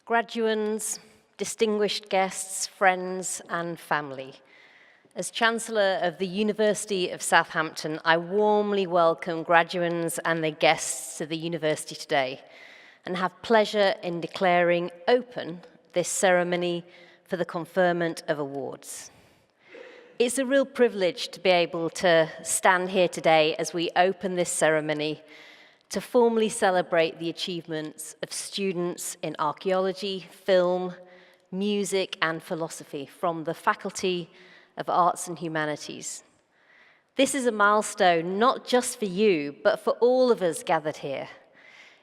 Graduands, distinguished guests, friends, and family. As Chancellor of the University of Southampton, I warmly welcome graduands and their guests to the university today and have pleasure in declaring open this ceremony for the conferment of awards. It's a real privilege to be able to stand here today as we open this ceremony to formally celebrate the achievements of students in archaeology, film, music, and philosophy from the Faculty of Arts and Humanities. This is a milestone not just for you, but for all of us gathered here.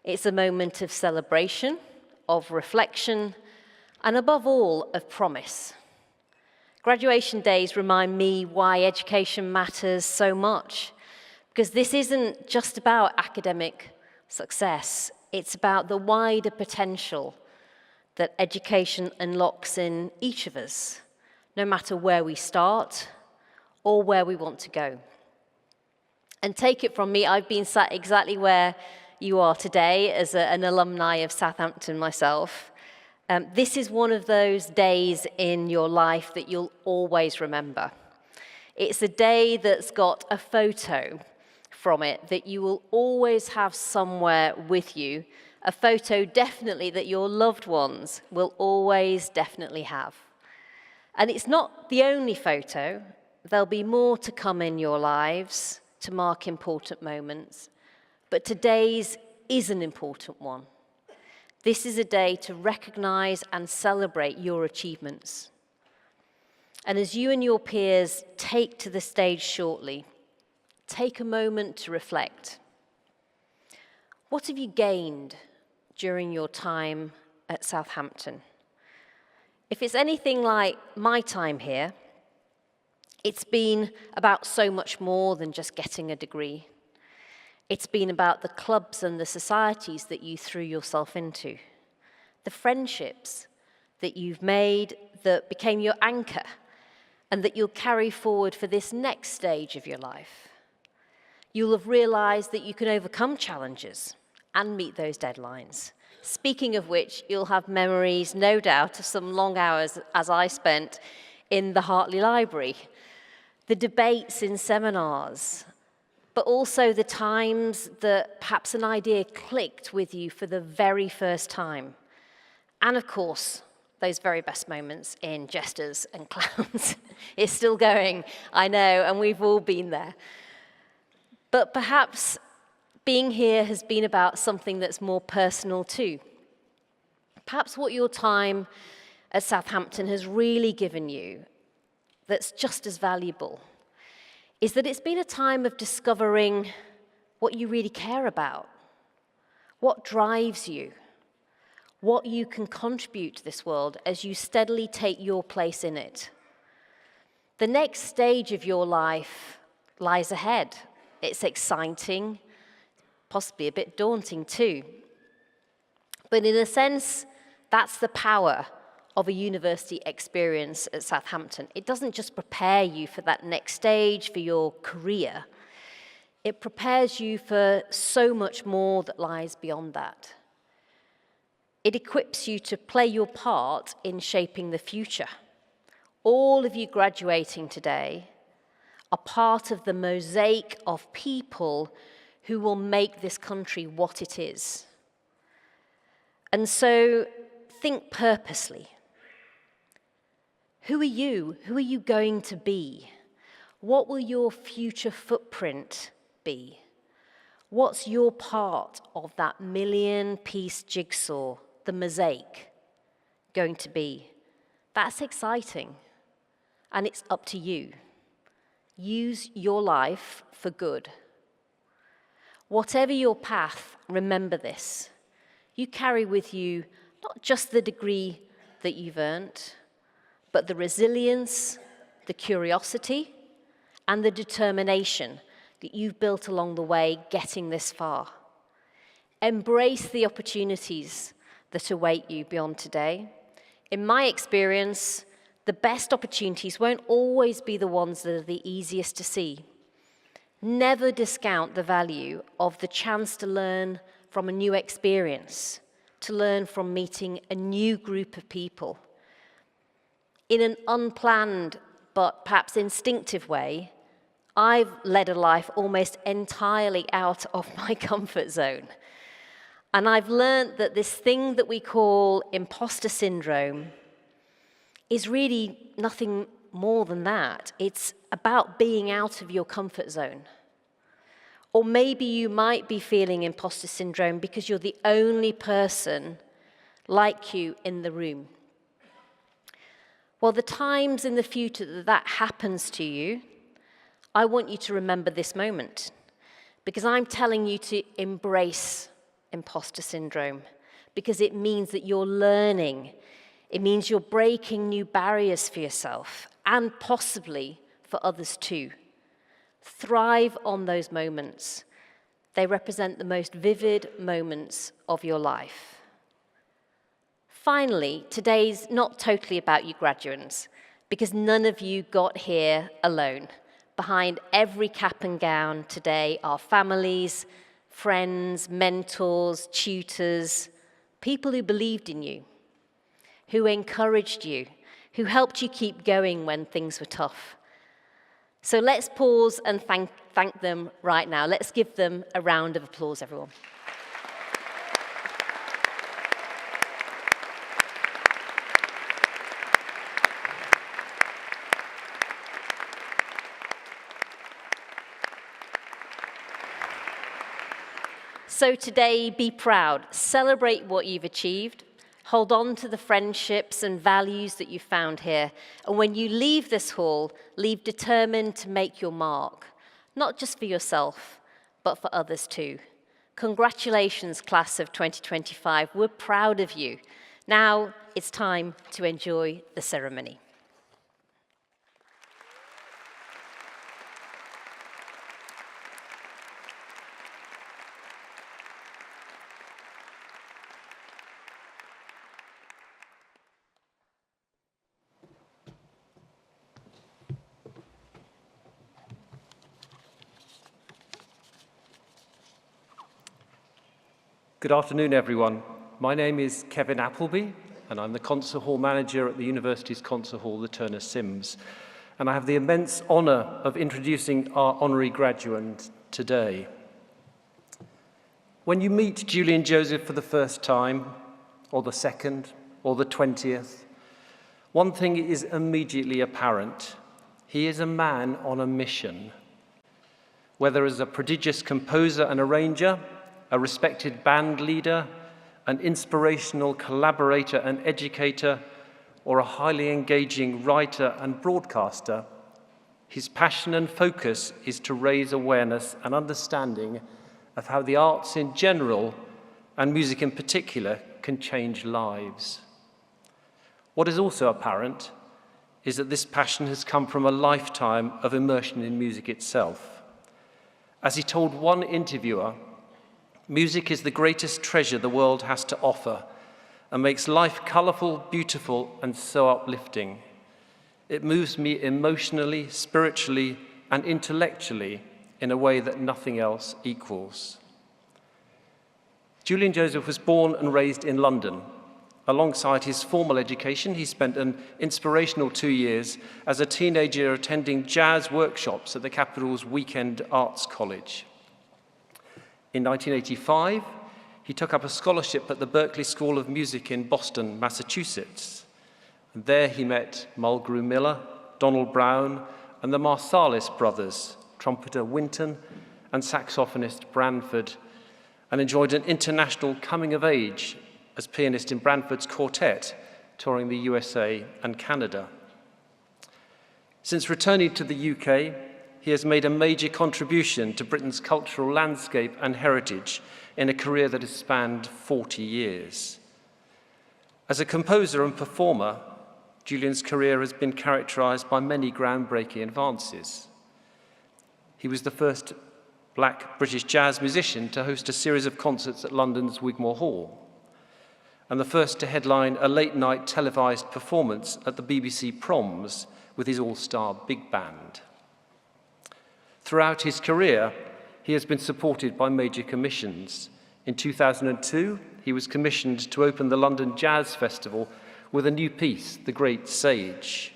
It's a moment of celebration, of reflection, and above all, of promise. Graduation days remind me why education matters so much, because this isn't just about academic success, it's about the wider potential that education unlocks in each of us, no matter where we start or where we want to go. And take it from me, I've been sat exactly where you are today as an alumni of Southampton myself. This is one of those days in your life that you'll always remember. It's a day that's got a photo from it that you will always have somewhere with you, a photo definitely that your loved ones will always definitely have. And it's not the only photo. There'll be more to come in your lives to mark important moments, but today's is an important one. This is a day to recognize and celebrate your achievements. And as you and your peers take to the stage shortly, take a moment to reflect. What have you gained during your time at Southampton? If it's anything like my time here, it's been about so much more than just getting a degree. It's been about the clubs and the societies that you threw yourself into, the friendships that you've made that became your anchor and that you'll carry forward for this next stage of your life. You'll have realized that you can overcome challenges and meet those deadlines. Speaking of which, you'll have memories, no doubt, of some long hours as I spent in the Hartley Library, the debates in seminars, but also the times that perhaps an idea clicked with you for the very first time. And of course, those very best moments in Jesters and Clowns. It's still going, I know, and we've all been there. But perhaps being here has been about something that's more personal too. Perhaps what your time at Southampton has really given you that's just as valuable is that it's been a time of discovering what you really care about, what drives you, what you can contribute to this world as you steadily take your place in it. The next stage of your life lies ahead. It's exciting, possibly a bit daunting too. But in a sense, that's the power of a university experience at Southampton. It doesn't just prepare you for that next stage, for your career. It prepares you for so much more that lies beyond that. It equips you to play your part in shaping the future. All of you graduating today are part of the mosaic of people who will make this country what it is. And so think purposely. Who are you? Who are you going to be? What will your future footprint be? What's your part of that million-piece jigsaw, the mosaic, going to be? That's exciting, and it's up to you. Use your life for good. Whatever your path, remember this. You carry with you not just the degree that you've earned, but the resilience, the curiosity, and the determination that you've built along the way getting this far. Embrace the opportunities that await you beyond today. In my experience, the best opportunities won't always be the ones that are the easiest to see. Never discount the value of the chance to learn from a new experience, to learn from meeting a new group of people. In an unplanned but perhaps instinctive way, I've led a life almost entirely out of my comfort zone. And I've learned that this thing that we call imposter syndrome is really nothing more than that. It's about being out of your comfort zone. Or maybe you might be feeling imposter syndrome because you're the only person like you in the room. Well, the times in the future that that happens to you, I want you to remember this moment, because I'm telling you to embrace imposter syndrome, because it means that you're learning. It means you're breaking new barriers for yourself and possibly for others too. Thrive on those moments. They represent the most vivid moments of your life. Finally, today's not totally about you graduates, because none of you got here alone. Behind every cap and gown today are families, friends, mentors, tutors, people who believed in you, who encouraged you, who helped you keep going when things were tough. So let's pause and thank them right now. Let's give them a round of applause, everyone. So today, be proud. Celebrate what you've achieved. Hold on to the friendships and values that you found here. And when you leave this hall, leave determined to make your mark, not just for yourself, but for others too. Congratulations, class of 2025. We're proud of you. Now it's time to enjoy the ceremony. Good afternoon, everyone. My name is Kevin Appleby, and I'm the Concert Hall Manager at the University's Concert Hall, the Turner Sims. And I have the immense honour of introducing our honorary graduate today. When you meet Julian Joseph for the first time, or the second, or the 20th, one thing is immediately apparent. He is a man on a mission. Whether as a prodigious composer and arranger, a respected band leader, an inspirational collaborator and educator, or a highly engaging writer and broadcaster, his passion and focus is to raise awareness and understanding of how the arts in general, and music in particular, can change lives. What is also apparent is that this passion has come from a lifetime of immersion in music itself. As he told one interviewer, music is the greatest treasure the world has to offer and makes life colourful, beautiful, and so uplifting. It moves me emotionally, spiritually, and intellectually in a way that nothing else equals. Julian Joseph was born and raised in London. Alongside his formal education, he spent an inspirational 2 years as a teenager attending jazz workshops at the capital's Weekend Arts College. In 1985, he took up a scholarship at the Berklee School of Music in Boston, Massachusetts. And there he met Mulgrew Miller, Donald Brown, and the Marsalis brothers, trumpeter Winton and saxophonist Branford, and enjoyed an international coming of age as pianist in Branford's quartet, touring the USA and Canada. Since returning to the UK, he has made a major contribution to Britain's cultural landscape and heritage in a career that has spanned 40 years. As a composer and performer, Julian's career has been characterized by many groundbreaking advances. He was the first black British jazz musician to host a series of concerts at London's Wigmore Hall, and the first to headline a late-night televised performance at the BBC Proms with his all-star big band. Throughout his career, he has been supported by major commissions, In 2002, he was commissioned to open the London Jazz Festival with a new piece, The Great Sage.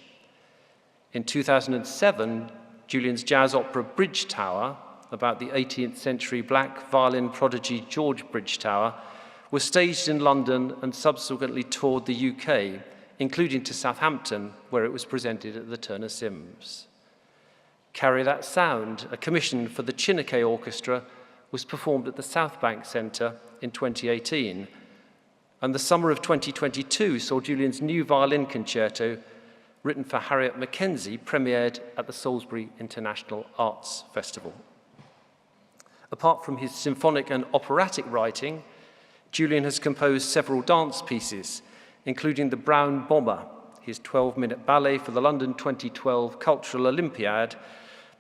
In 2007, Julian's jazz opera Bridge Tower, about the 18th century black violin prodigy George Bridgetower, was staged in London and subsequently toured the UK, including to Southampton, where it was presented at the Turner Sims. Carry That Sound, a commission for the Chineke Orchestra, was performed at the South Bank Centre in 2018, and the summer of 2022 saw Julian's new violin concerto, written for Harriet Mackenzie, premiered at the Salisbury International Arts Festival. Apart from his symphonic and operatic writing, Julian has composed several dance pieces, including The Brown Bomber, his 12-minute ballet for the London 2012 Cultural Olympiad,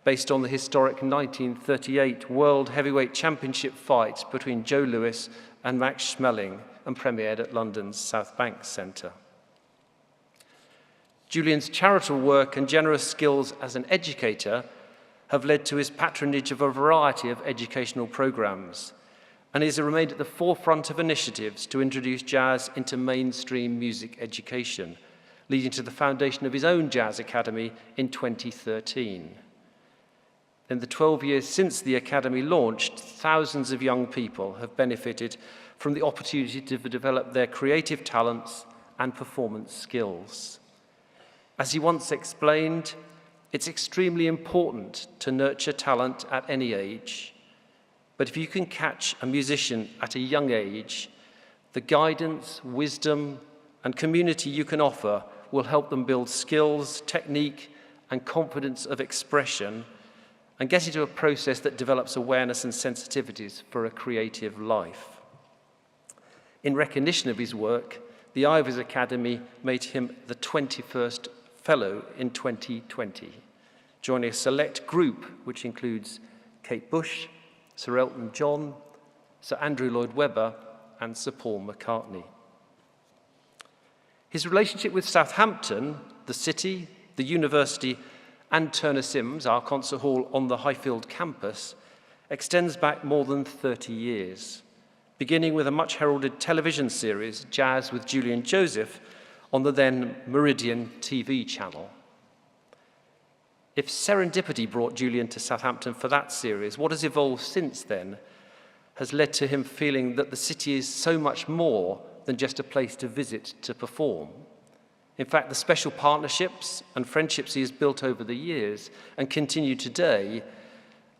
based on the historic 1938 World Heavyweight Championship fight between Joe Louis and Max Schmeling, and premiered at London's South Bank Centre. Julian's charitable work and generous skills as an educator have led to his patronage of a variety of educational programmes, and he has remained at the forefront of initiatives to introduce jazz into mainstream music education, leading to the foundation of his own jazz academy in 2013. In the 12 years since the academy launched, thousands of young people have benefited from the opportunity to develop their creative talents and performance skills. As he once explained, it's extremely important to nurture talent at any age. But if you can catch a musician at a young age, the guidance, wisdom, and community you can offer will help them build skills, technique, and confidence of expression, and get into a process that develops awareness and sensitivities for a creative life. In recognition of his work, the Ivors Academy made him the 21st Fellow in 2020, joining a select group which includes Kate Bush, Sir Elton John, Sir Andrew Lloyd Webber, and Sir Paul McCartney. His relationship with Southampton, the city, the university, and Turner Sims, our concert hall on the Highfield campus, extends back more than 30 years, beginning with a much heralded television series, Jazz with Julian Joseph, on the then Meridian TV channel. If serendipity brought Julian to Southampton for that series, what has evolved since then has led to him feeling that the city is so much more than just a place to visit to perform. In fact, the special partnerships and friendships he has built over the years and continue today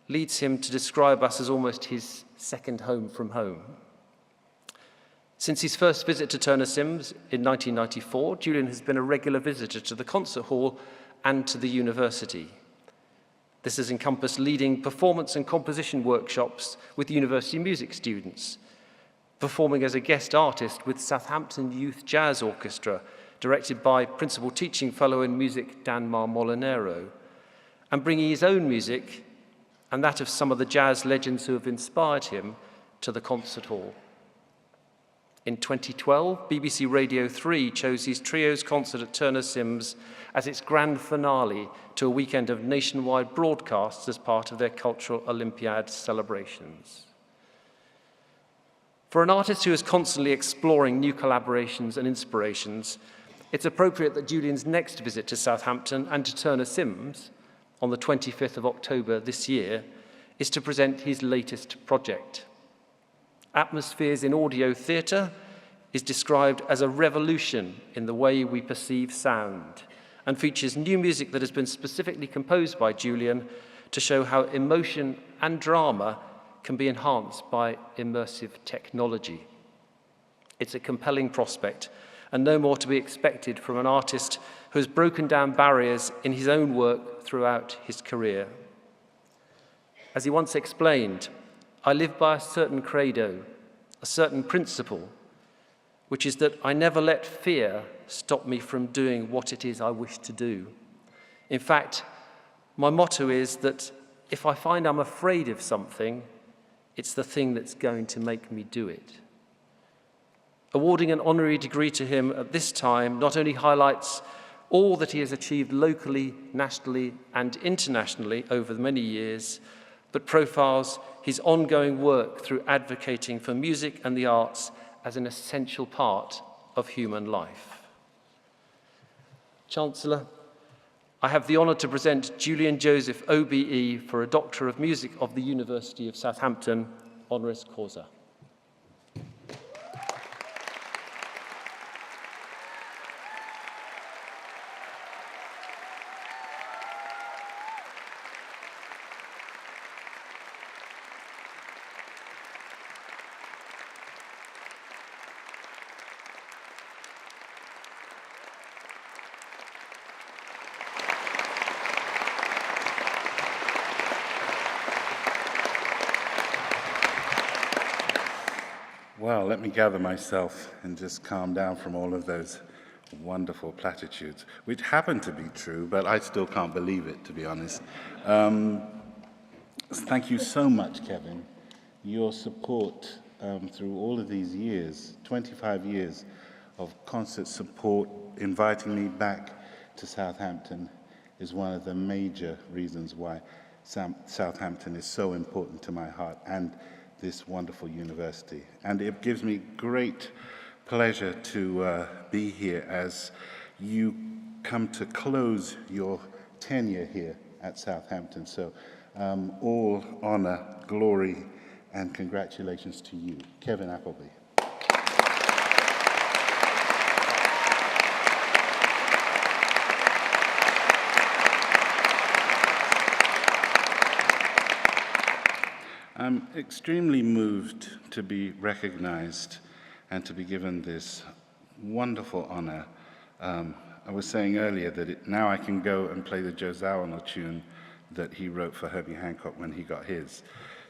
leads him to describe us as almost his second home from home. Since his first visit to Turner Sims in 1994, Julian has been a regular visitor to the concert hall and to the university. This has encompassed leading performance and composition workshops with university music students, performing as a guest artist with Southampton Youth Jazz Orchestra, directed by Principal Teaching Fellow in Music Dan Molinero, and bringing his own music and that of some of the jazz legends who have inspired him to the concert hall. In 2012, BBC Radio 3 chose his trio's concert at Turner Sims as its grand finale to a weekend of nationwide broadcasts as part of their Cultural Olympiad celebrations. For an artist who is constantly exploring new collaborations and inspirations, it's appropriate that Julian's next visit to Southampton and to Turner Sims, on the 25th of October this year, is to present his latest project. Atmospheres in Audio Theatre is described as a revolution in the way we perceive sound, and features new music that has been specifically composed by Julian to show how emotion and drama can be enhanced by immersive technology. It's a compelling prospect, and no more to be expected from an artist who has broken down barriers in his own work throughout his career. As he once explained, I live by a certain credo, a certain principle, which is that I never let fear stop me from doing what it is I wish to do. In fact, my motto is that if I find I'm afraid of something, it's the thing that's going to make me do it. Awarding an honorary degree to him at this time not only highlights all that he has achieved locally, nationally, and internationally over many years, but profiles his ongoing work through advocating for music and the arts as an essential part of human life. Chancellor, I have the honour to present Julian Joseph OBE for a Doctor of Music of the University of Southampton, honoris causa. Well, let me gather myself and just calm down from all of those wonderful platitudes, which happen to be true, but I still can't believe it, to be honest. Thank you so much, Kevin. Your support through all of these years, 25 years of constant support, inviting me back to Southampton, is one of the major reasons why Southampton is so important to my heart and this wonderful university. And it gives me great pleasure to be here as you come to close your tenure here at Southampton. So all honor, glory, and congratulations to you, Kevin Appleby. I'm extremely moved to be recognized and to be given this wonderful honor. I was saying earlier that now I can go and play the Joe Zawinul tune that he wrote for Herbie Hancock when he got his.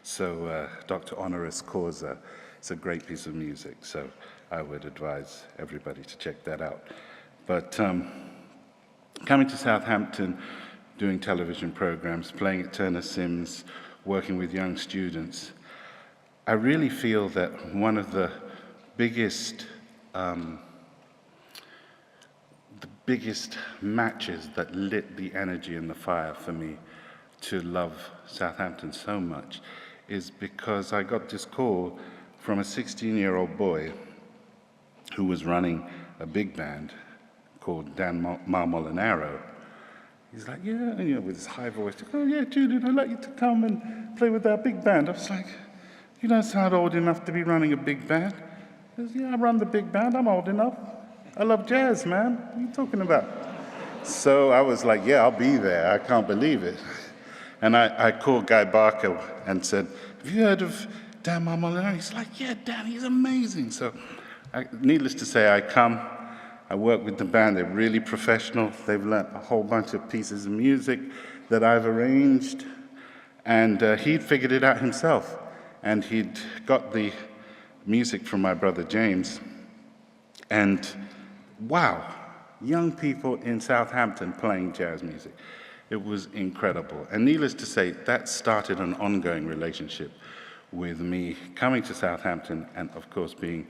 So Dr. Honoris Causa, it's a great piece of music, so I would advise everybody to check that out. But coming to Southampton, doing television programs, playing at Turner Sims, working with young students, I really feel that one of the biggest matches that lit the energy and the fire for me to love Southampton so much is because I got this call from a 16-year-old boy who was running a big band called Dan Molinaro. He's like, yeah, and, with his high voice, oh yeah, Julian, I'd like you to come and play with our big band. I was like, you don't sound old enough to be running a big band. He says, yeah, I run the big band, I'm old enough. I love jazz, man, what are you talking about? So I was like, yeah, I'll be there, I can't believe it. And I called Guy Barker and said, have you heard of Dan Molinaro? He's like, yeah, Dan, he's amazing. So needless to say, I come. I work with the band, they're really professional. They've learnt a whole bunch of pieces of music that I've arranged. And he'd figured it out himself. And he'd got the music from my brother James. And wow, young people in Southampton playing jazz music. It was incredible. And needless to say, that started an ongoing relationship with me coming to Southampton and, of course, being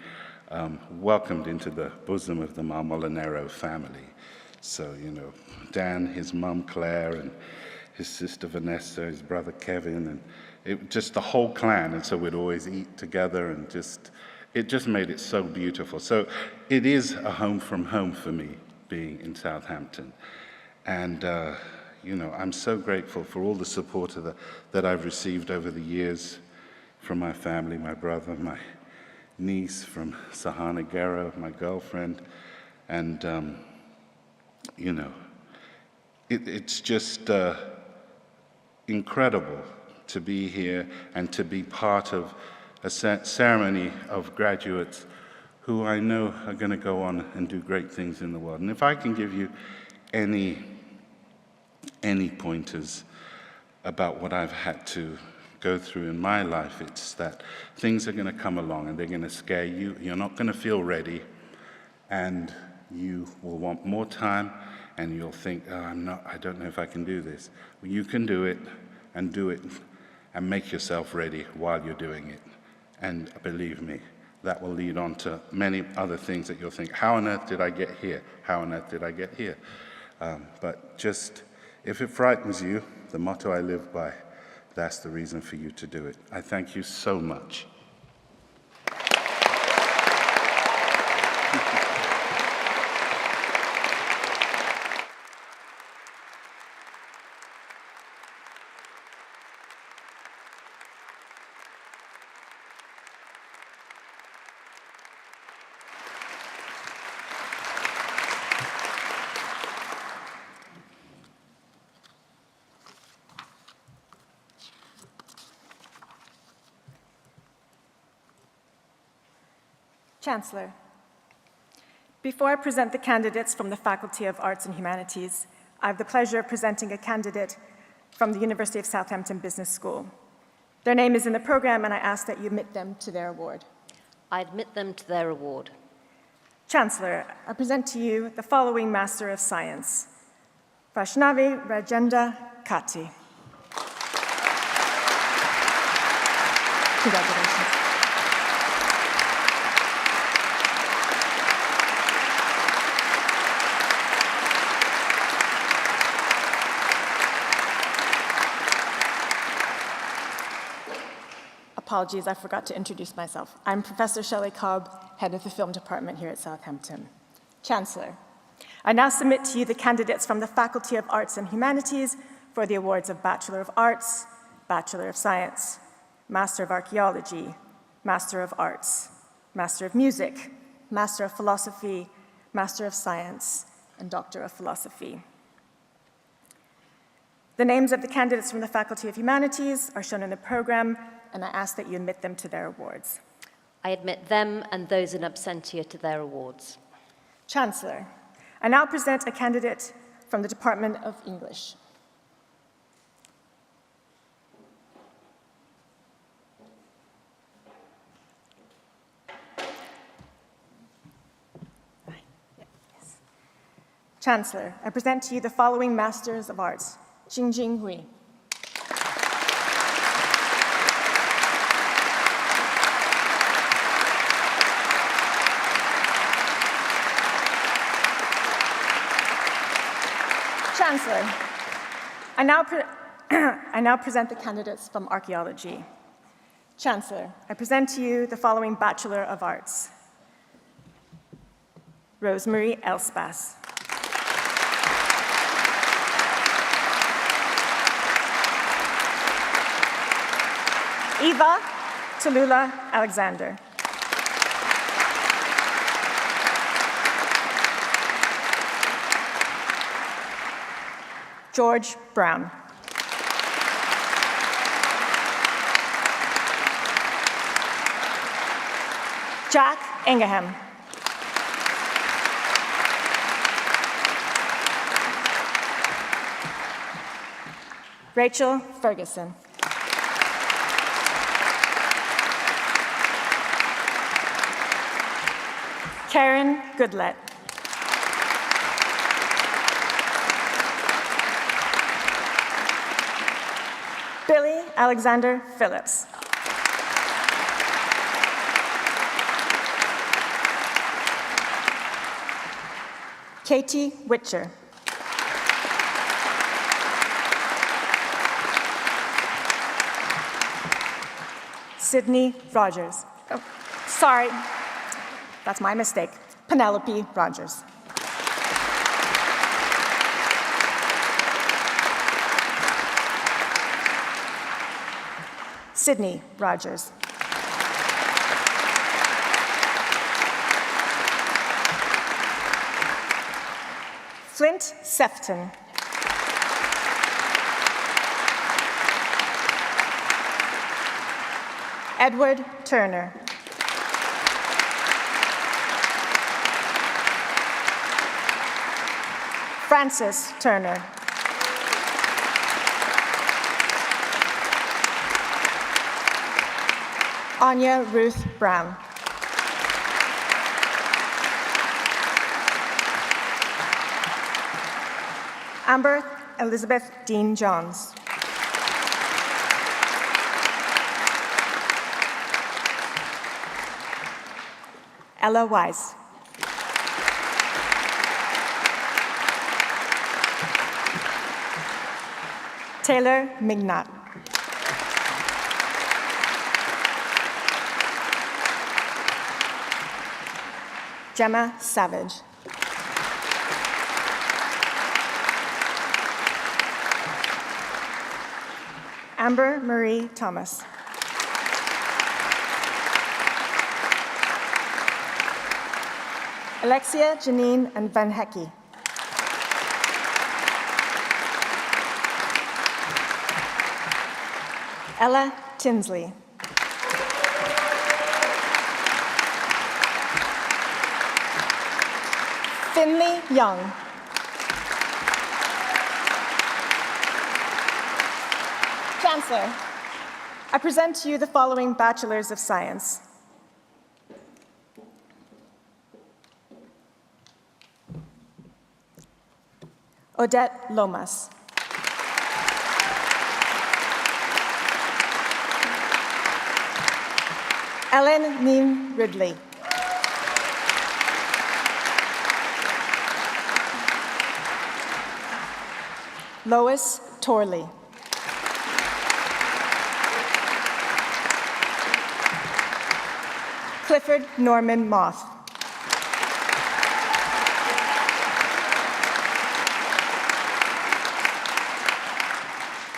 welcomed into the bosom of the Molinaro family. So, Dan, his mum Claire, and his sister Vanessa, his brother Kevin, and just the whole clan. And so we'd always eat together, and it just made it so beautiful. So it is a home from home for me, being in Southampton. And, I'm so grateful for all the support that I've received over the years from my family, my brother, my niece from Sahana Guerra, my girlfriend, and it's just incredible to be here and to be part of a ceremony of graduates who I know are going to go on and do great things in the world. And if I can give you any pointers about what I've had to go through in my life, it's that things are going to come along and they're going to scare you. You're not going to feel ready, and you will want more time, and you'll think, oh, I don't know if I can do this. Well, you can do it, and make yourself ready while you're doing it. And believe me, that will lead on to many other things that you'll think, how on earth did I get here? How on earth did I get here? But just, if it frightens you, the motto I live by, that's the reason for you to do it. I thank you so much. Chancellor, before I present the candidates from the Faculty of Arts and Humanities, I have the pleasure of presenting a candidate from the University of Southampton Business School. Their name is in the program, and I ask that you admit them to their award. I admit them to their award. Chancellor, I present to you the following Master of Science, Vaishnavi Rajendra Kati. Congratulations. Apologies, I forgot to introduce myself. I'm Professor Shelley Cobb, head of the film department here at Southampton. Chancellor, I now submit to you the candidates from the Faculty of Arts and Humanities for the awards of Bachelor of Arts, Bachelor of Science, Master of Archaeology, Master of Arts, Master of Music, Master of Philosophy, Master of Science, and Doctor of Philosophy. The names of the candidates from the Faculty of Humanities are shown in the program, and I ask that you admit them to their awards. I admit them and those in absentia to their awards. Chancellor, I now present a candidate from the Department of English. Chancellor, I present to you the following Masters of Arts, Jingjing Hui. Chancellor, I now present the candidates from Archaeology. Chancellor, I present to you the following Bachelor of Arts. Rosemary Elspass. Eva Tallulah Alexander. George Brown. Jack Ingham. Rachel Ferguson. Karen Goodlett. Billy Alexander Phillips. Katie Witcher. Sydney Rogers. Oh, sorry, that's my mistake. Penelope Rogers. Sydney Rogers. Flint Sefton. Edward Turner. Francis Turner. Anya Ruth Brown. Amber Elizabeth Dean Johns. Ella Wise. Taylor Mignot. Gemma Savage. Amber Marie Thomas. Alexia Janine and Van Hecke. Ella Tinsley. Finley Young. Chancellor, I present to you the following Bachelors of Science. Odette Lomas. Ellen Neem Ridley. Lois Torley. Clifford Norman Moth.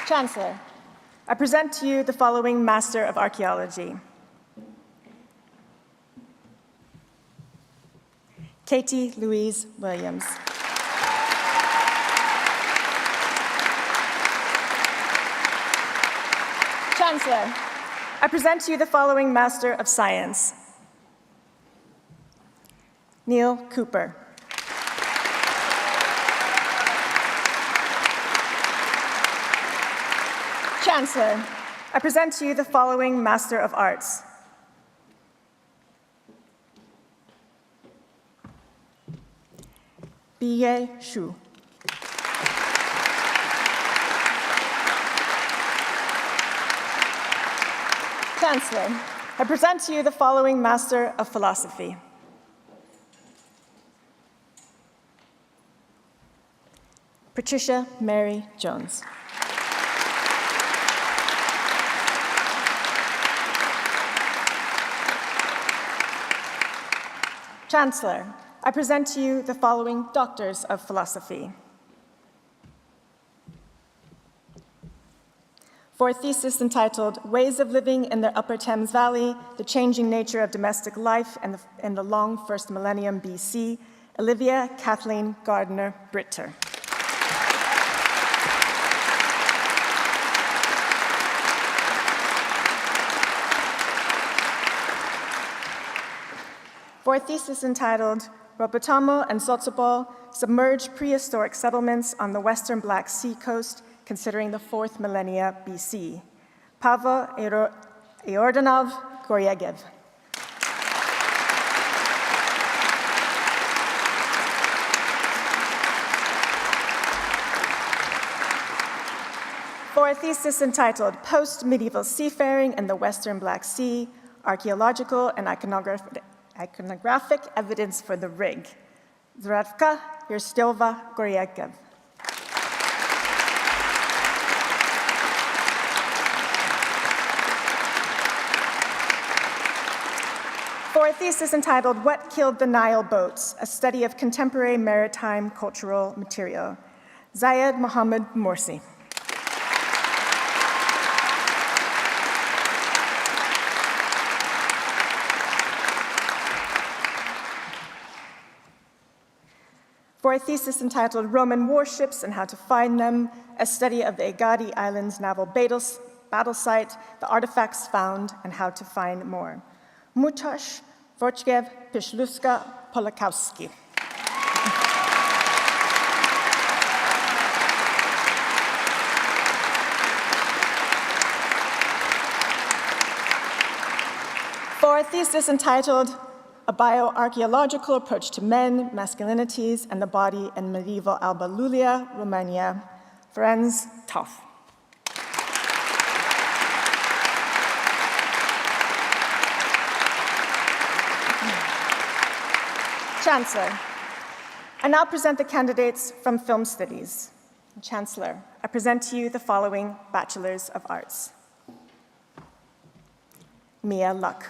Chancellor, I present to you the following Master of Archaeology. Katie Louise Williams. Chancellor, I present to you the following Master of Science. Neil Cooper. Chancellor, I present to you the following Master of Arts. Biye Shu. Chancellor, I present to you the following Master of Philosophy. Patricia Mary Jones. Chancellor, I present to you the following Doctors of Philosophy. For a thesis entitled Ways of Living in the Upper Thames Valley, the Changing Nature of Domestic Life in the Long First Millennium BC, Olivia Kathleen Gardner Britter. For a thesis entitled Robotamo and Sotsopol, Submerged Prehistoric Settlements on the Western Black Sea Coast, Considering the Fourth Millennia BC, Pavel Iordanov Goryegev. For a thesis entitled Post-Medieval Seafaring in the Western Black Sea, Archaeological and Iconographic Evidence for the Rig, Zdravka Yerstilva Goryegev. For a thesis entitled What Killed the Nile Boats? A Study of Contemporary Maritime Cultural Material, Zayed Mohammed Morsi. For a thesis entitled Roman Warships and How to Find Them, a study of the Egadi Islands naval battle site, the artifacts found, and how to find more. Mutash Vorchgev Pishluska Polakowski. For a thesis entitled A Bioarchaeological Approach to Men, Masculinities, and the Body in Medieval Alba Iulia, Romania, Ferenc Toff. Chancellor, I now present the candidates from Film Studies. Chancellor, I present to you the following Bachelors of Arts. Mia Luck.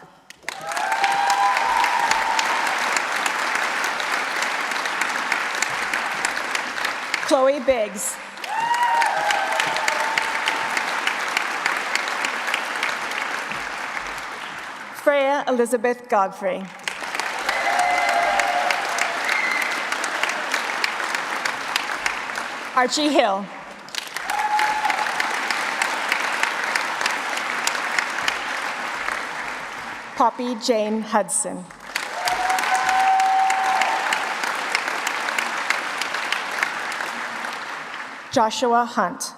Chloe Biggs. Freya Elizabeth Godfrey. Archie Hill. Poppy Jane Hudson. Joshua Hunt.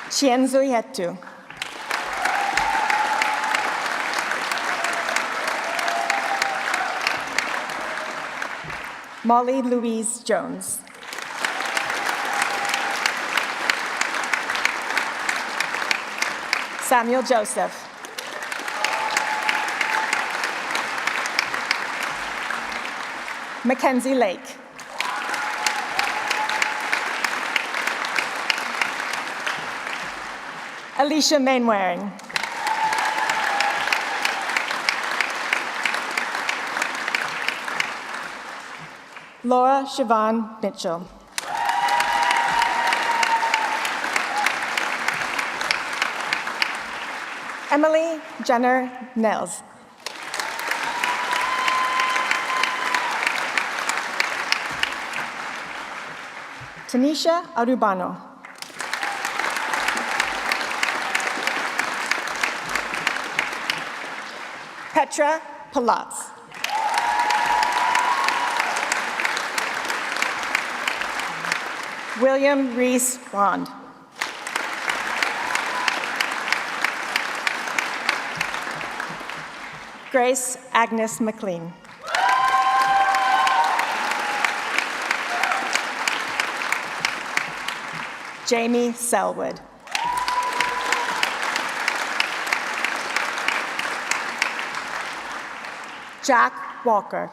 Chienzo Yetu. Molly Louise Jones. Samuel Joseph. Mackenzie Lake. Alicia Mainwaring. Laura Siobhan Mitchell. Emily Jenner Nels. Tanisha Arubano. Petra Palats. William Reese Bond. Grace Agnes McLean. Jamie Selwood. Jack Walker.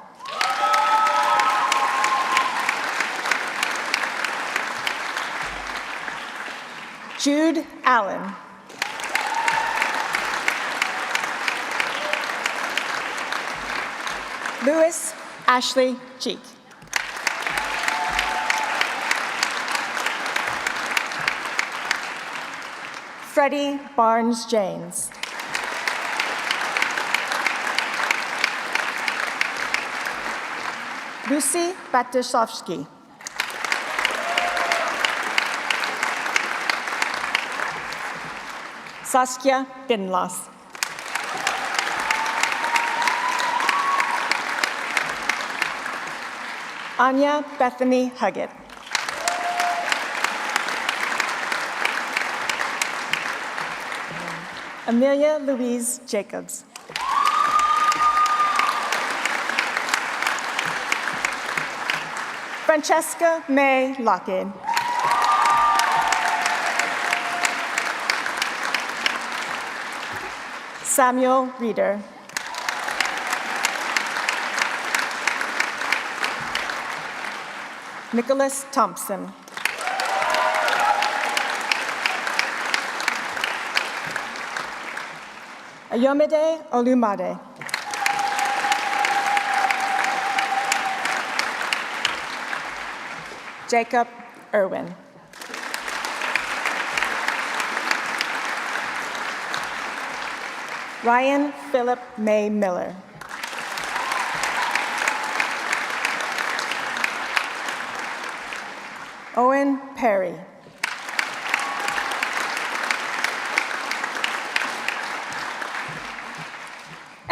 Jude Allen. Louis Ashley Cheek. Freddie Barnes James. Lucy Batyshowski. Saskia Binlas. Anya Bethany Huggett. Amelia Louise Jacobs. Francesca May Lockett. Samuel Reeder. Nicholas Thompson. Ayomide Olumade. Jacob Irwin. Ryan Philip May Miller. Owen Perry.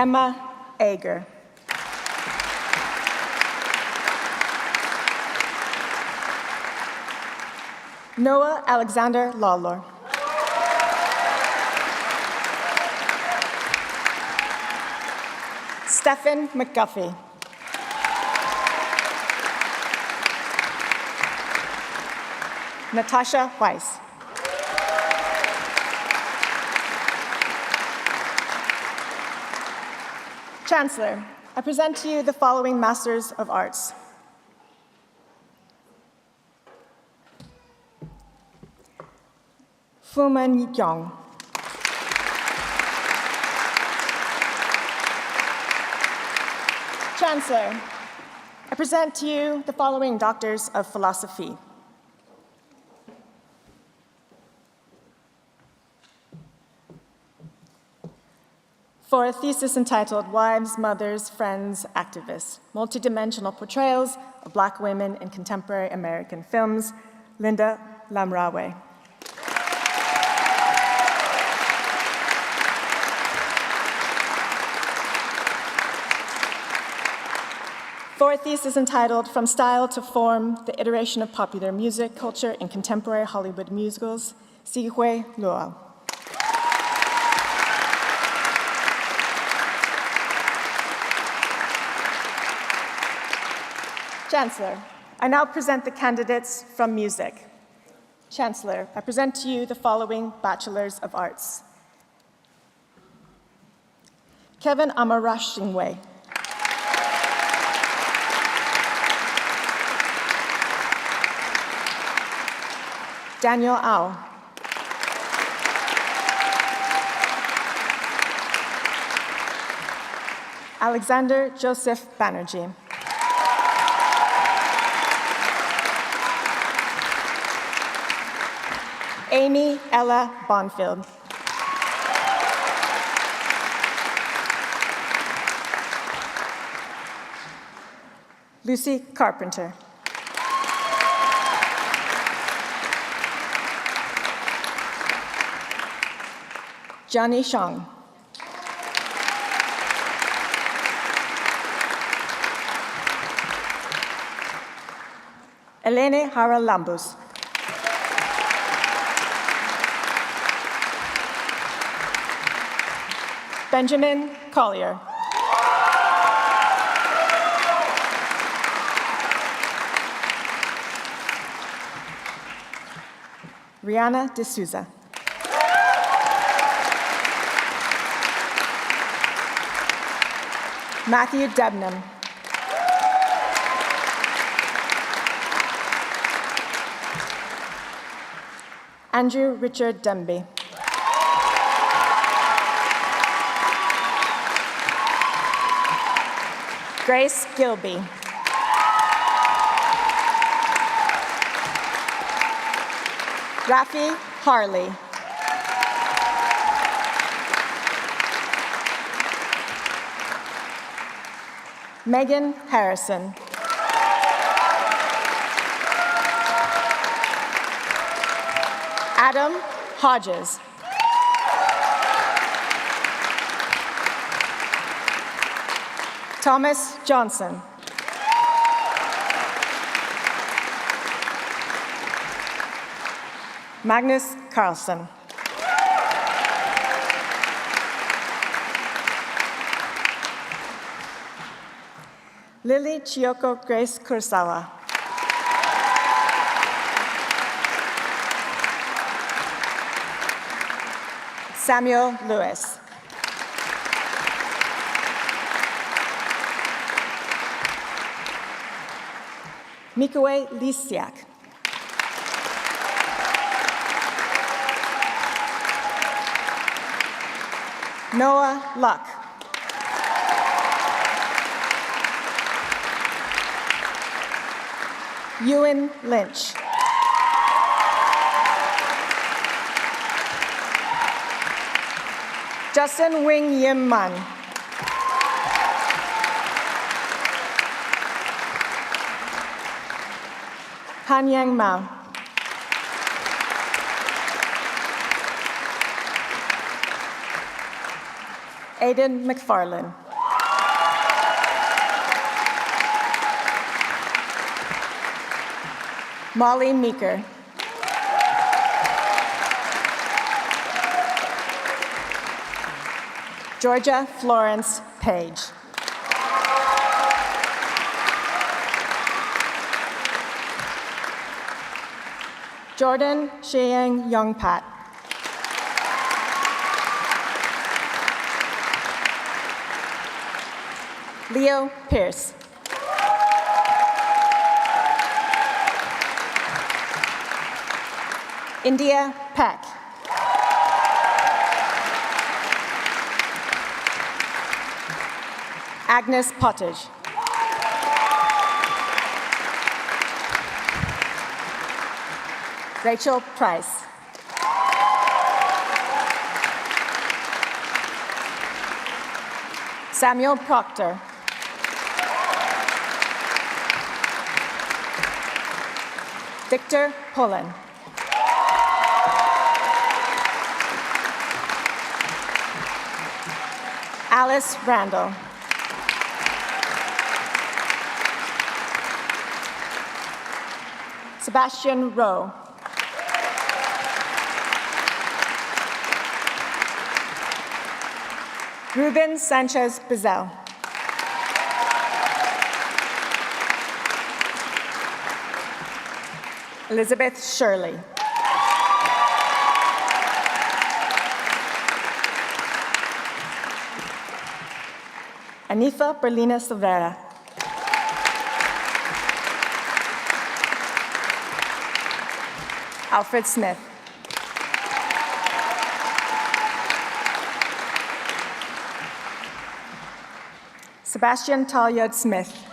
Emma Ager. Noah Alexander Lawlor. Stephen McGuffey. Natasha Weiss. Chancellor, I present to you the following Masters of Arts. Fuman Yong. Chancellor, I present to you the following Doctors of Philosophy. For a thesis entitled Wives, Mothers, Friends, Activists, Multidimensional Portrayals of Black Women in Contemporary American Films, Linda Lamrawe. For a thesis entitled From Style to Form, the Iteration of Popular Music Culture in Contemporary Hollywood Musicals, Sihui Luo. Chancellor, I now present the candidates from music. Chancellor, I present to you the following Bachelors of Arts. Kevin Amarashingwe. Daniel Au. Alexander Joseph Banerjee. Amy Ella Bonfield. Lucy Carpenter. Johnny Shang. Elene Haralambos. Benjamin Collier. Rihanna D'Souza. Matthew Debnam. Andrew Richard Demby. Grace Gilby. Rafi Harley. Megan Harrison. Adam Hodges. Thomas Johnson. Magnus Carlson. Lily Chiyoko Grace Kurosawa. Samuel Lewis. Mikoe Lisiak. Noah Luck. Ewan Lynch. Justin Wing Yim Man. Han Yang Mao. Aidan McFarlane. Molly Meeker. Georgia Florence Page. Jordan Sheyang Youngpat. Leo Pierce. India Peck. Agnes Pottage. Rachel Price. Samuel Proctor. Victor Pullen. Alice Randall. Sebastian Rowe. Ruben Sanchez Bizel. Elizabeth Shirley. Anifa Berlina Silvera. Alfred Smith. Sebastian Talyard Smith.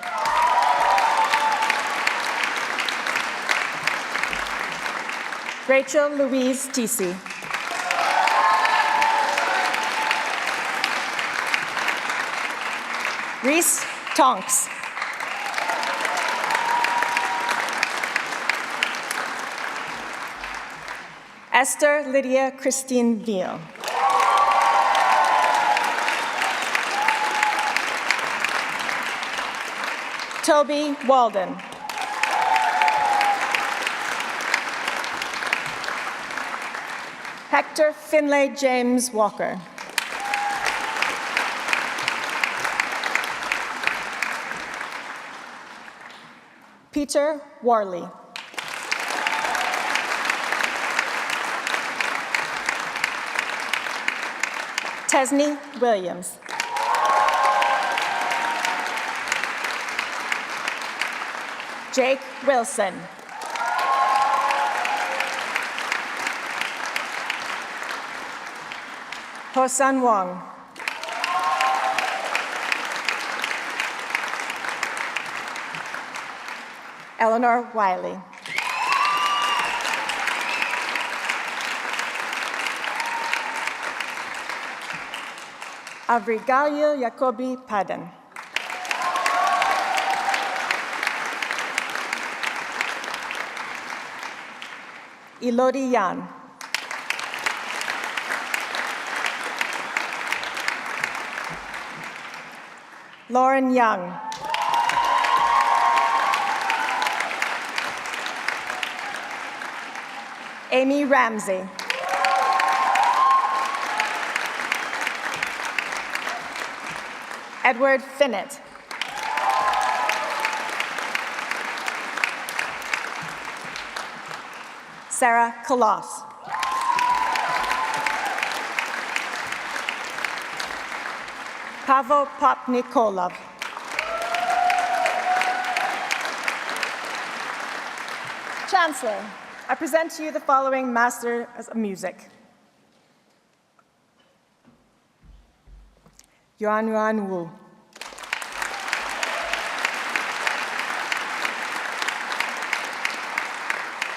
Rachel Louise Tisi. Reese Tonks. Esther Lydia Christine Veal. Toby Walden. Hector Finlay James Walker. Peter Warley. Tesney Williams. Jake Wilson. Hosan Wong. Eleanor Wiley. Avrigail Jacobi Paden. Elodie Yan. Lauren Young. Amy Ramsey. Edward Finnett. Sarah Koloss. Pavel Popnikolov. Chancellor, I present to you the following Masters of Music. Yuan Yuan Wu.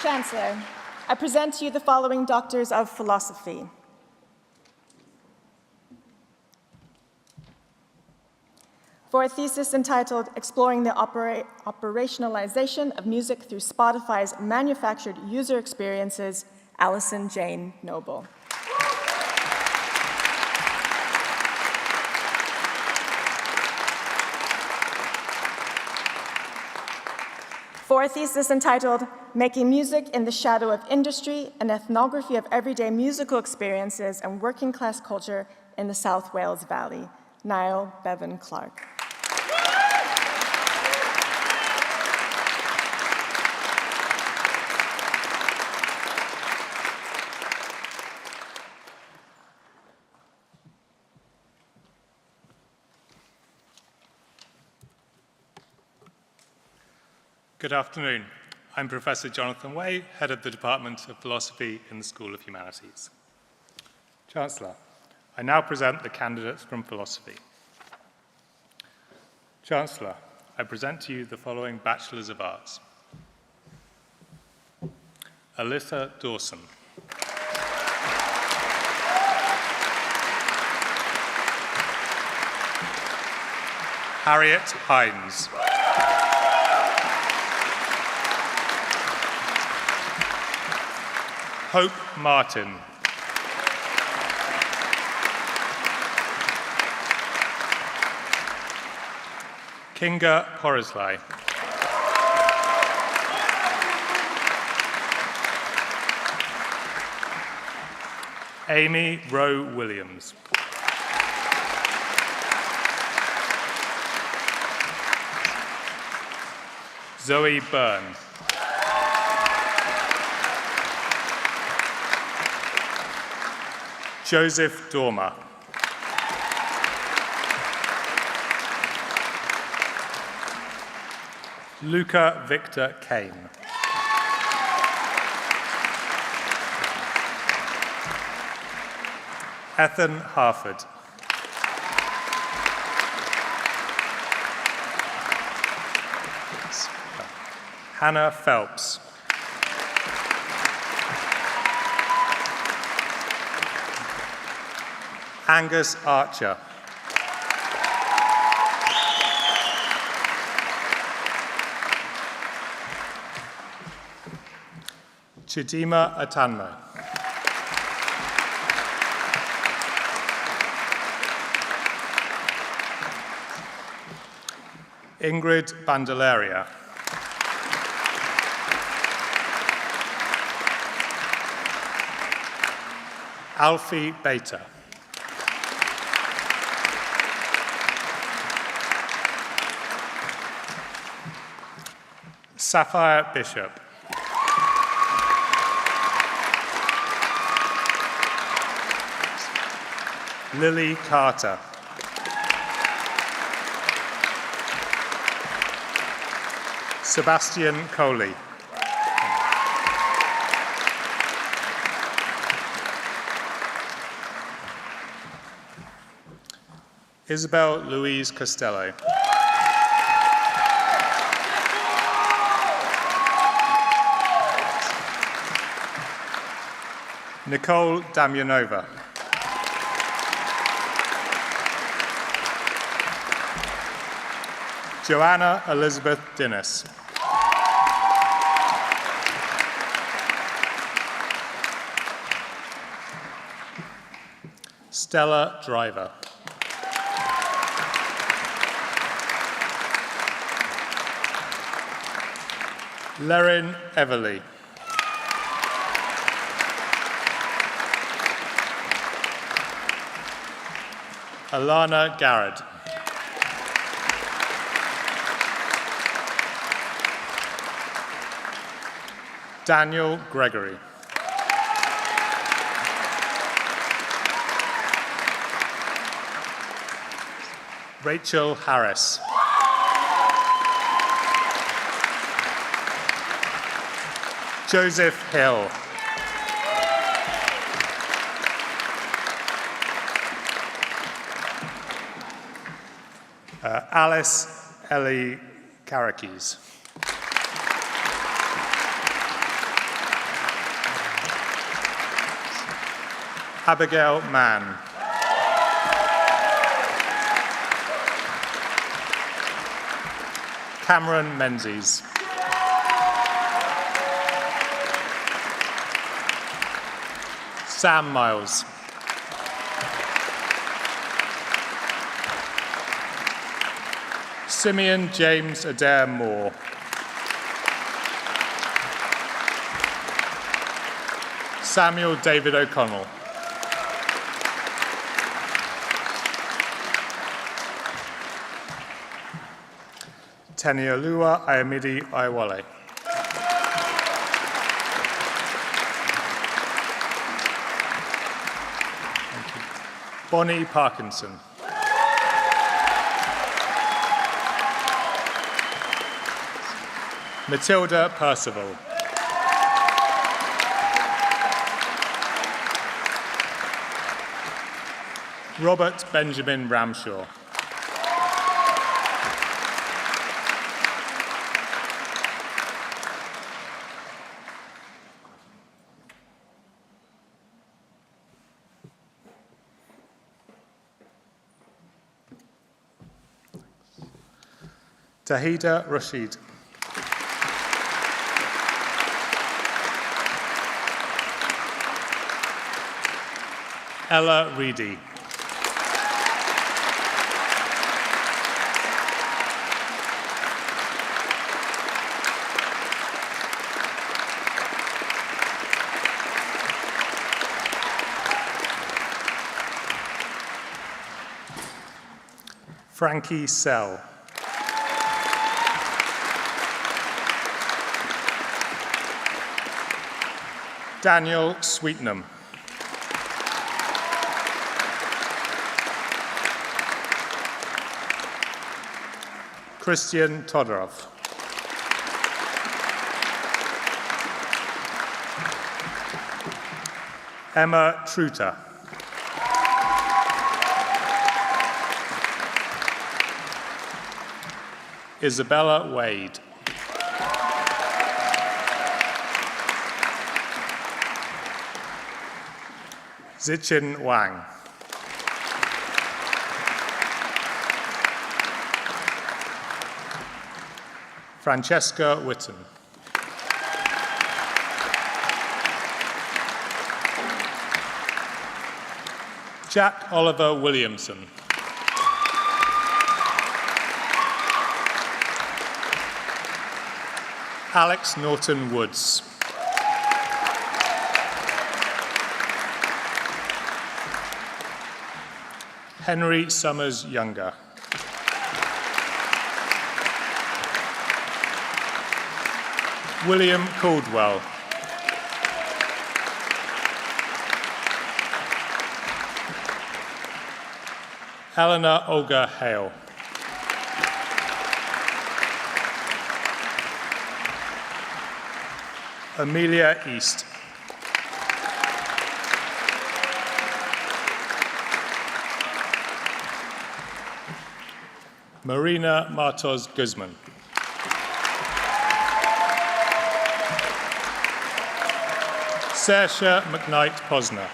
Chancellor, I present to you the following Doctors of Philosophy. For a thesis entitled Exploring the Operationalization of Music Through Spotify's Manufactured User Experiences, Allison Jane Noble. For a thesis entitled Making Music in the Shadow of Industry, an Ethnography of Everyday Musical Experiences and Working Class Culture in the South Wales Valley, Niall Bevan Clark. Good afternoon. I'm Professor Jonathan Way, Head of the Department of Philosophy in the School of Humanities. Chancellor, I now present the candidates from philosophy. Chancellor, I present to you the following Bachelors of Arts. Alyssa Dawson. Harriet Hines. Hope Martin. Kinga Porisley. Amy Rowe Williams. Zoe Byrne. Joseph Dormer. Luca Victor Kane. Ethan Harford. Hannah Phelps. Angus Archer. Chidima Atanmo. Ingrid Bandeleria. Alfie Beta. Sapphire Bishop. Lily Carter. Sebastian Coley. Isabel Louise Costello. Nicole Damyanova. Joanna Elizabeth Dinnis. Stella Driver. Lerin Everly. Alana Garrett. Daniel Gregory. Rachel Harris. Joseph Hill. Alice Ellie Karakis. Abigail Mann. Cameron Menzies. Sam Miles. Simeon James Adair Moore. Samuel David O'Connell. Teniolua Ayamidi Aiwale. Bonnie Parkinson. Matilda Percival. Robert Benjamin Ramshaw. Tahida Rashid. Ella Reedy. Frankie Sell. Daniel Sweetnam. Christian Todorov. Emma Truter. Isabella Wade. Zichin Wang. Francesca Witten. Jack Oliver Williamson. Alex Norton Woods. Henry Summers Younger. William Caldwell. Eleanor Olga Hale. Amelia East. Marina Martos Guzman. Saoirse McKnight Posner.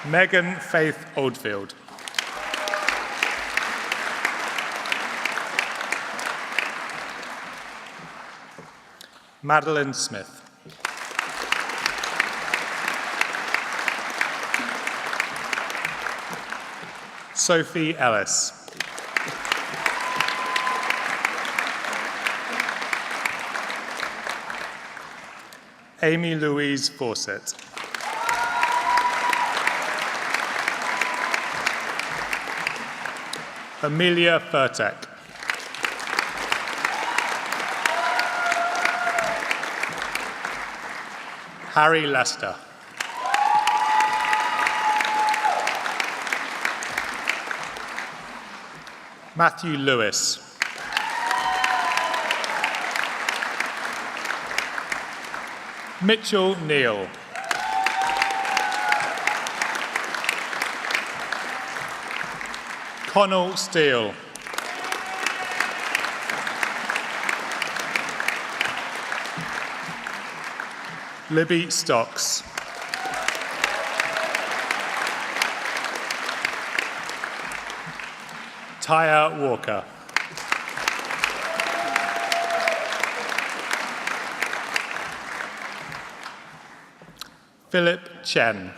Megan Faith Oldfield. Madeline Smith. Sophie Ellis. Amy Louise Fawcett. Amelia Furtek. Harry Lester. Matthew Lewis. Mitchell Neal. Connell Steele. Libby Stocks. Taya Walker. Philip Chen.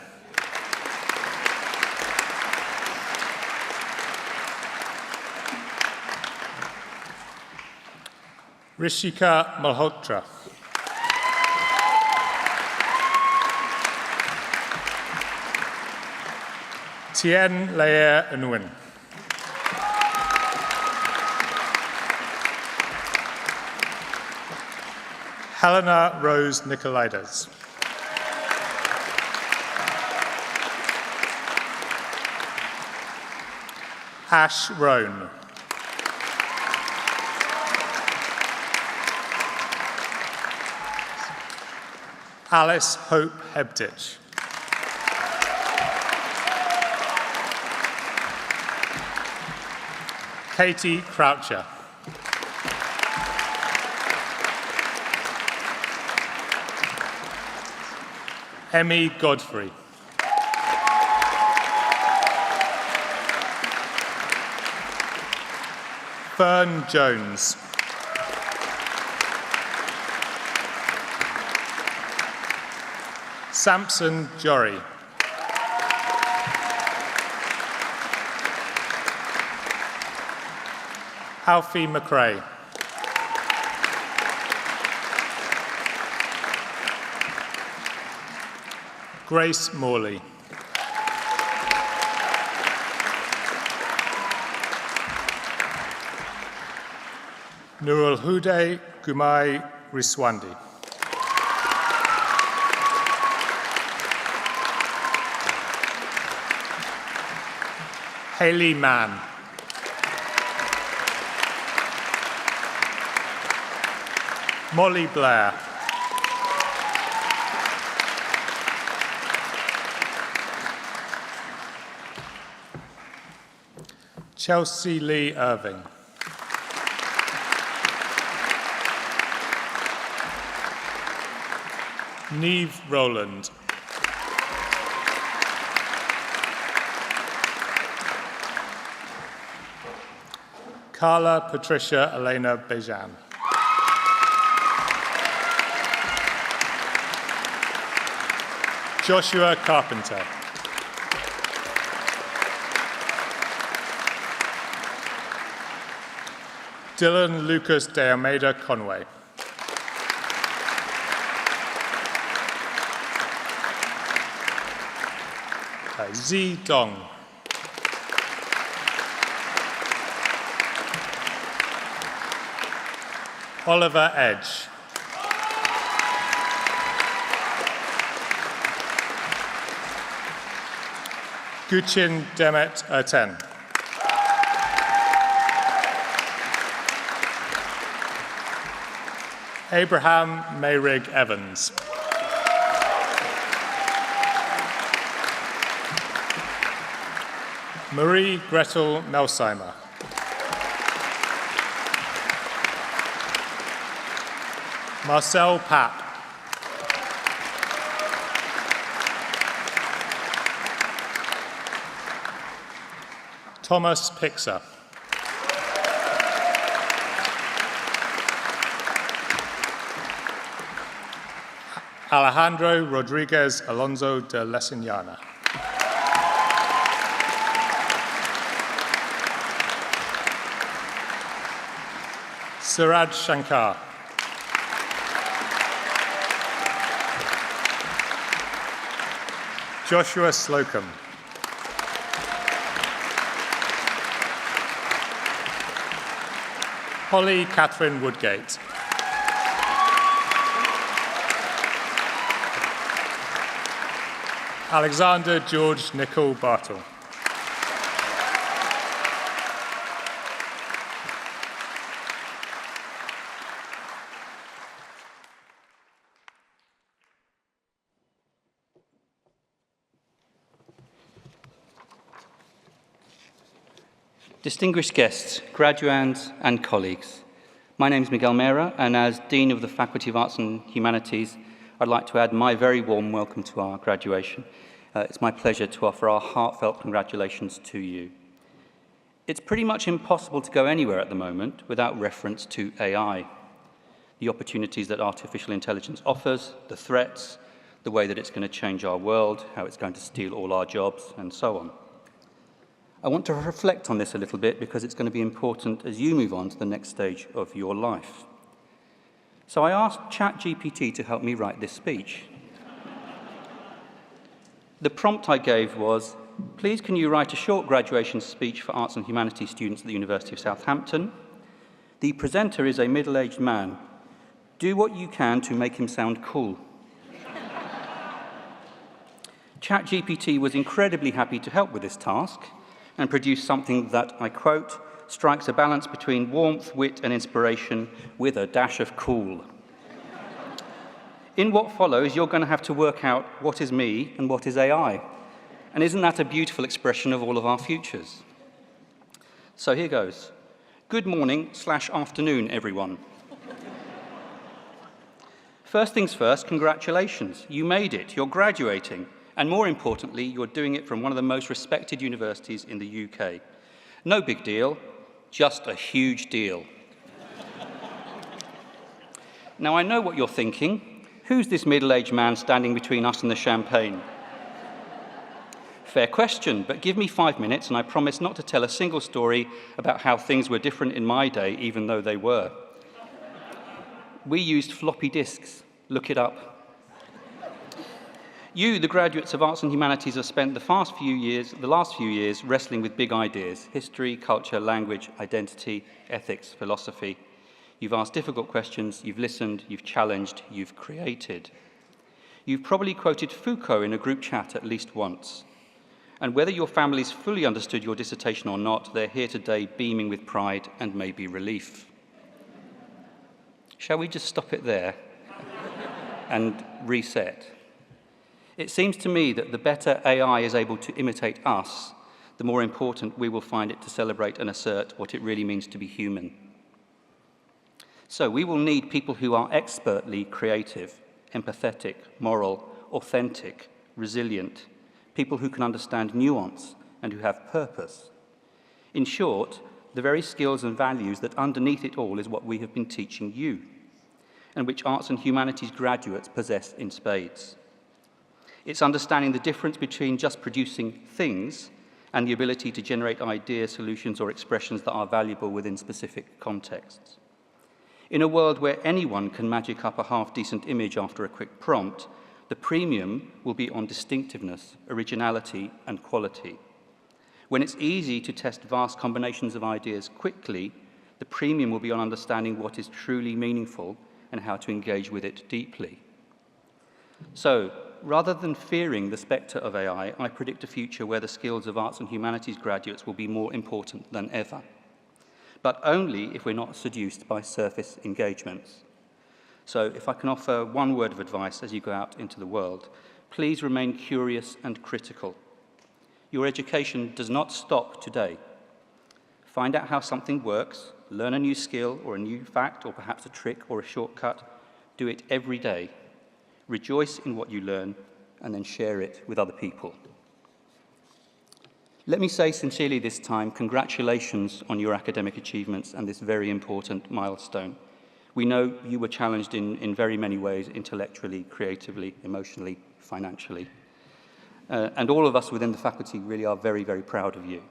Rishika Malhotra. Tien Lair Nguyen. Helena Rose Nicolaides. Ash Roan. Alice Hope Hebditch. Katie Croucher. Emmy Godfrey. Fern Jones. Samson Jory. Alfie McRae. Grace Morley. Nurul Hude Gumai Riswandi. Hayley Mann. Molly Blair. Chelsea Lee Irving. Neve Rowland. Carla Patricia Elena Bejan. Joshua Carpenter. Dylan Lucas de Almeida Conway. Z Dong. Oliver Edge. Guchin Demet Erten. Abraham Mayrig Evans. Marie Gretel Melsheimer. Marcel Papp. Thomas Pixer. Alejandro Rodriguez Alonso de Lesignana. Suraj Shankar. Joshua Slocum. Holly Catherine Woodgate. Alexander George Nicol Bartle. Distinguished guests, graduands and colleagues, my name is Miguel Mera, and as Dean of the Faculty of Arts and Humanities, I'd like to add my very warm welcome to our graduation. It's my pleasure to offer our heartfelt congratulations to you. It's pretty much impossible to go anywhere at the moment without reference to AI, the opportunities that artificial intelligence offers, the threats, the way that it's going to change our world, how it's going to steal all our jobs, and so on. I want to reflect on this a little bit because it's going to be important as you move on to the next stage of your life. So I asked ChatGPT to help me write this speech. The prompt I gave was, please can you write a short graduation speech for arts and humanities students at the University of Southampton? The presenter is a middle-aged man. Do what you can to make him sound cool. ChatGPT was incredibly happy to help with this task and produce something that, I quote, strikes a balance between warmth, wit, and inspiration with a dash of cool. In what follows, you're going to have to work out what is me and what is AI. And isn't that a beautiful expression of all of our futures? So here goes. Good morning/afternoon, everyone. First things first, congratulations. You made it. You're graduating. And more importantly, you're doing it from one of the most respected universities in the UK. No big deal. Just a huge deal. Now, I know what you're thinking. Who's this middle-aged man standing between us and the champagne? Fair question, but give me 5 minutes and I promise not to tell a single story about how things were different in my day, even though they were. We used floppy disks. Look it up. You, the graduates of Arts and Humanities, have spent the last few years wrestling with big ideas: history, culture, language, identity, ethics, philosophy. You've asked difficult questions, you've listened, you've challenged, you've created. You've probably quoted Foucault in a group chat at least once. And whether your families fully understood your dissertation or not, they're here today beaming with pride and maybe relief. Shall we just stop it there and reset? It seems to me that the better AI is able to imitate us, the more important we will find it to celebrate and assert what it really means to be human. So we will need people who are expertly creative, empathetic, moral, authentic, resilient, people who can understand nuance and who have purpose. In short, the very skills and values that underneath it all is what we have been teaching you, and which arts and humanities graduates possess in spades. It's understanding the difference between just producing things and the ability to generate ideas, solutions, or expressions that are valuable within specific contexts. In a world where anyone can magic up a half-decent image after a quick prompt, the premium will be on distinctiveness, originality, and quality. When it's easy to test vast combinations of ideas quickly, the premium will be on understanding what is truly meaningful and how to engage with it deeply. So, rather than fearing the spectre of AI, I predict a future where the skills of arts and humanities graduates will be more important than ever, but only if we're not seduced by surface engagements. So if I can offer one word of advice as you go out into the world, please remain curious and critical. Your education does not stop today. Find out how something works, learn a new skill or a new fact or perhaps a trick or a shortcut. Do it every day. Rejoice in what you learn and then share it with other people. Let me say sincerely this time, congratulations on your academic achievements and this very important milestone. We know you were challenged in very many ways, intellectually, creatively, emotionally, financially. And all of us within the faculty really are very, very proud of you.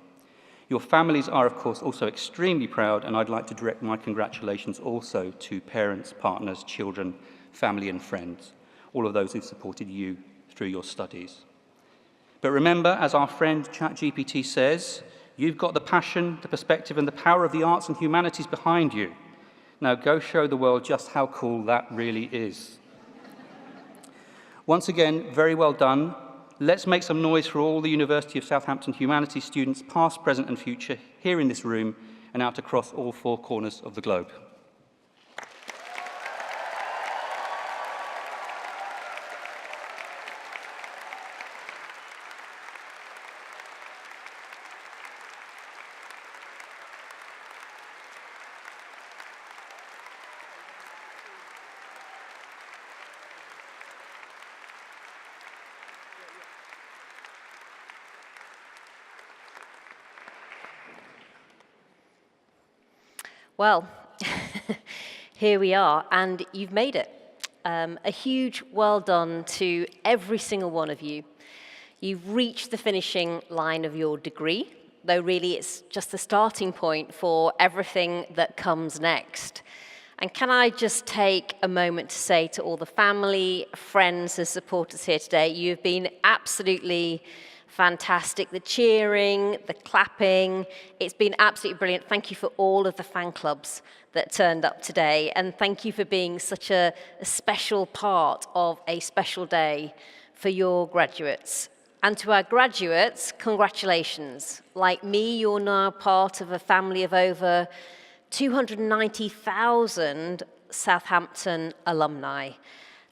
Your families are, of course, also extremely proud, and I'd like to direct my congratulations also to parents, partners, children, family and friends, all of those who've supported you through your studies. But remember, as our friend ChatGPT says, you've got the passion, the perspective, and the power of the arts and humanities behind you. Now go show the world just how cool that really is. Once again, very well done. Let's make some noise for all the University of Southampton humanities students, past, present, and future, here in this room and out across all 4 corners of the globe. Well, here we are, and you've made it. A huge well done to every single one of you. You've reached the finishing line of your degree, though really it's just the starting point for everything that comes next. And can I just take a moment to say to all the family, friends and supporters here today, you've been absolutely fantastic. The cheering, the clapping, it's been absolutely brilliant. Thank you for all of the fan clubs that turned up today, and thank you for being such a special part of a special day for your graduates. And to our graduates, congratulations. Like me, you're now part of a family of over 290,000 Southampton alumni.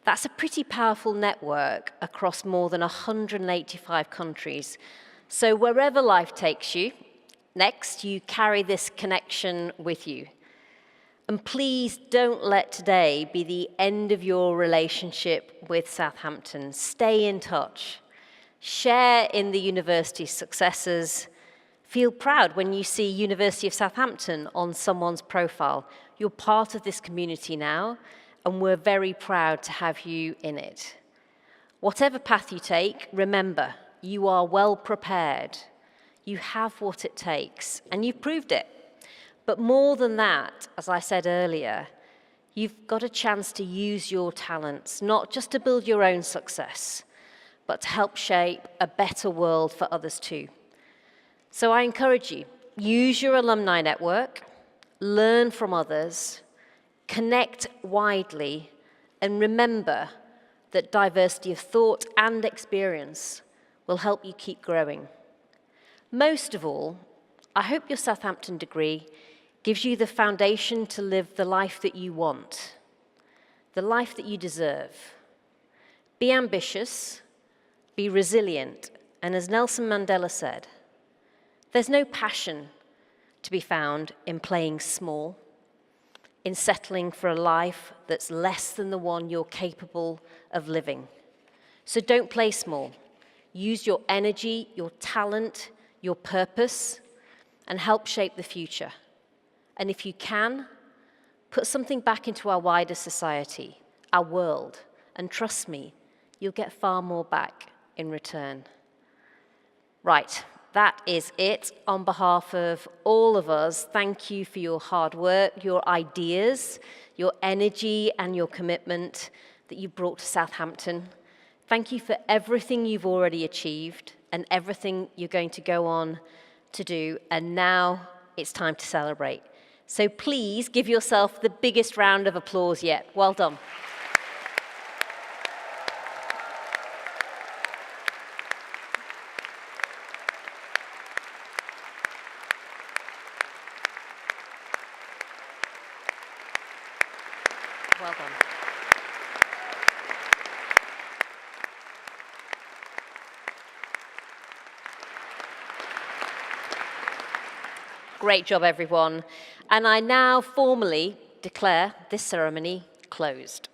That's a pretty powerful network across more than 185 countries. So wherever life takes you, next you carry this connection with you. And please don't let today be the end of your relationship with Southampton. Stay in touch. Share in the university's successes. Feel proud when you see University of Southampton on someone's profile. You're part of this community now, and we're very proud to have you in it. Whatever path you take, remember, you are well prepared. You have what it takes, and you've proved it. But more than that, as I said earlier, you've got a chance to use your talents, not just to build your own success, but to help shape a better world for others too. So I encourage you, use your alumni network, learn from others, connect widely, and remember that diversity of thought and experience will help you keep growing. Most of all, I hope your Southampton degree gives you the foundation to live the life that you want, the life that you deserve. Be ambitious, be resilient, and as Nelson Mandela said, there's no passion to be found in playing small, in settling for a life that's less than the one you're capable of living. So don't play small. Use your energy, your talent, your purpose, and help shape the future. And if you can, put something back into our wider society, our world, and trust me, you'll get far more back in return. Right, that is it. On behalf of all of us, thank you for your hard work, your ideas, your energy, and your commitment that you brought to Southampton. Thank you for everything you've already achieved and everything you're going to go on to do. And now it's time to celebrate. So please give yourself the biggest round of applause yet. Well done. Well done. Great job, everyone. And I now formally declare this ceremony closed.